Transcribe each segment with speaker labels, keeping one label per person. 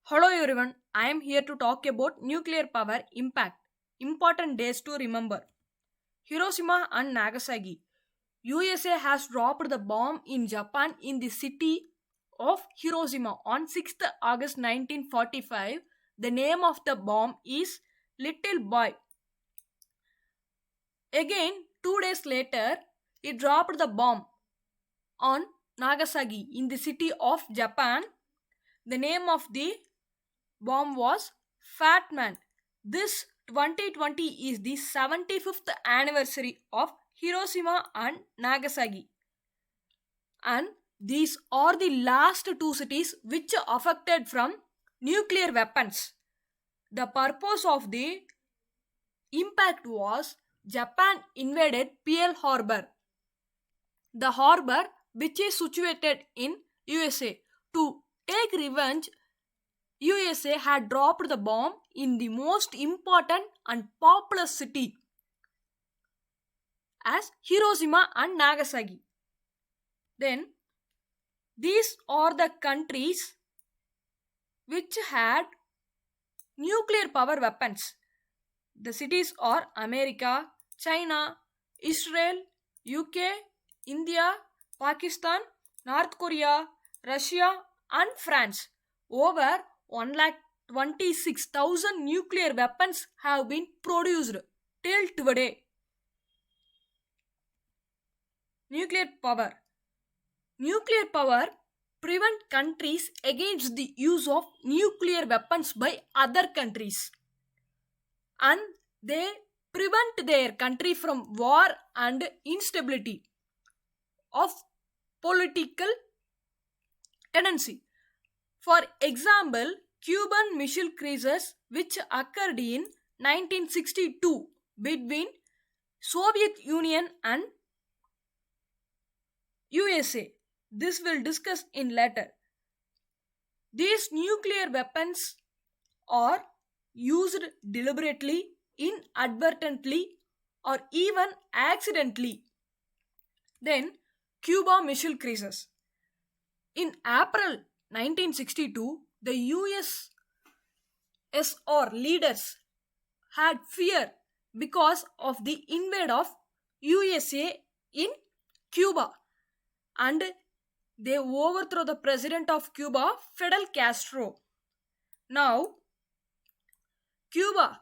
Speaker 1: Hello everyone, I am here to talk about nuclear power impact. Important days to remember. Hiroshima and Nagasaki. USA has dropped the bomb in Japan in the city of Hiroshima on 6th August 1945. The name of the bomb is Little Boy. Again, 2 days later, it dropped the bomb on Nagasaki in the city of Japan. The name of the bomb was Fat Man. This 2020 is the 75th anniversary of Hiroshima and Nagasaki. And these are the last two cities which are affected from nuclear weapons. The purpose of the impact was Japan invaded Pearl Harbor. The harbor which is situated in USA. To take revenge, USA had dropped the bomb in the most important and populous city as Hiroshima and Nagasaki. Then these are the countries which had nuclear power weapons. The cities are America, China, Israel, UK, India, Pakistan, North Korea, Russia and France. Over 1,26,000 nuclear weapons have been produced till today. Nuclear power. Nuclear power prevent countries against the use of nuclear weapons by other countries, and they prevent their country from war and instability of political tendency. For example, Cuban Missile Crisis which occurred in 1962 between Soviet Union and USA. This will discuss in later. These nuclear weapons are used deliberately, inadvertently, or even accidentally. Then, Cuba Missile Crisis. In April 1962, the USSR leaders had fear because of the invade of USA in Cuba, and they overthrew the president of Cuba, Fidel Castro. Now, Cuba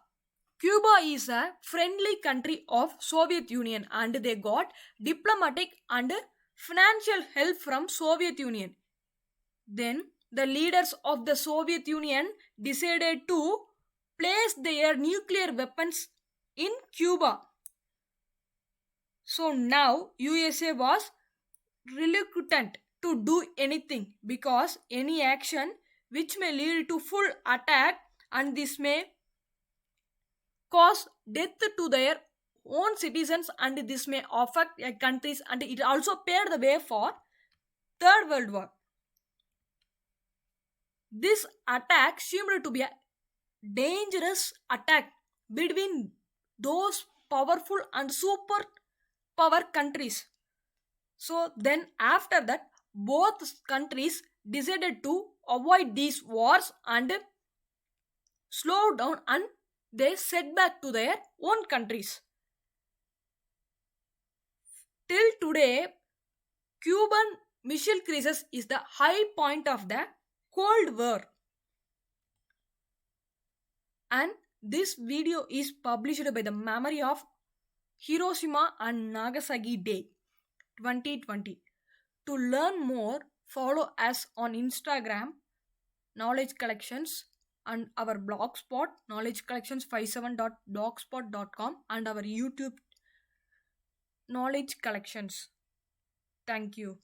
Speaker 1: is a friendly country of Soviet Union, and they got diplomatic and financial help from Soviet Union. Then the leaders of the Soviet Union decided to place their nuclear weapons in Cuba. So now USA was reluctant to do anything because any action which may lead to full attack, and this may cause death to their own citizens, and this may affect countries, and it also paved the way for Third World War. This attack seemed to be a dangerous attack between those powerful and super power countries. So then after that, both countries decided to avoid these wars and slow down, and they set back to their own countries. Till today, Cuban Missile Crisis is the high point of the Cold War. And this video is published by the memory of Hiroshima and Nagasaki Day 2020. To learn more, follow us on Instagram, Knowledge Collections, and our blogspot, knowledgecollections57.blogspot.com, and our YouTube, Knowledge Collections. Thank you.